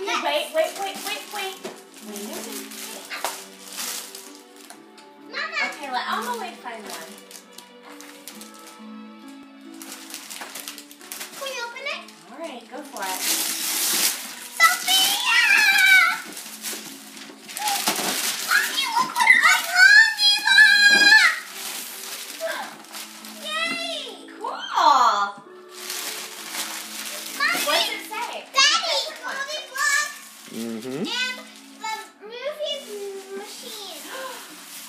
Okay, wait. Wait a minute. Mama. Okay, let Amelie find one. Can you open it? All right, go for it. Sophia! Mommy, look what I got! Yay! Cool. Mommy, What does it say? Daddy, movie blocks Mm-hmm. and the movie machine.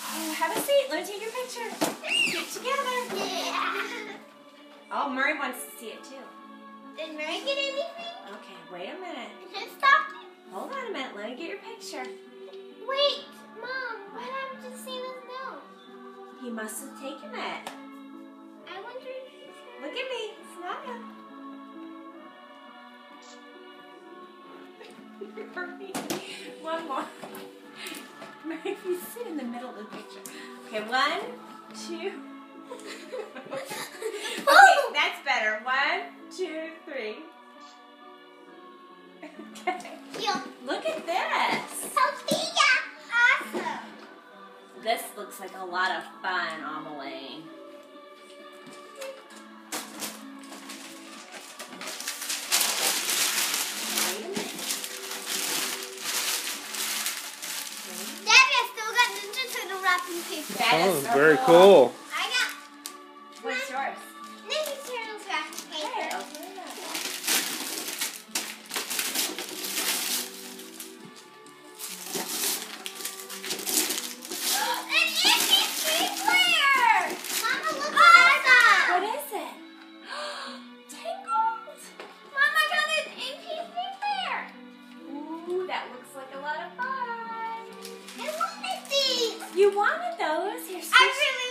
Oh, have a seat. Let me take your picture. Get together. Yeah. Oh, Murray wants to see it too. Did Mary get anything? Okay, wait a minute. Just stocking? Hold on a minute. Let me get your picture. Wait, Mom, what happened to Santa's note? He must have taken it. I wonder if he's Look at me. Smile. Murray, one more. Murray, if you sit in the middle of the picture. Okay, 1, 2. Okay, that's better. 1, 2, 3. Okay. Yo, Look at this. Sophia! Awesome! This looks like a lot of fun, Amelie. Wait a minute. Daddy, I still got Ninja Turtle wrapping paper. That is Oh, so very cool. I got What's yours? Ninja Turtles wrapping Okay, paper. open it up. An MP3 player! Mama, look what I got! What is it? Tangled. Mama, I got an MP3 player! Ooh, that looks like a lot of fun. I wanted these! You wanted those? Here's I really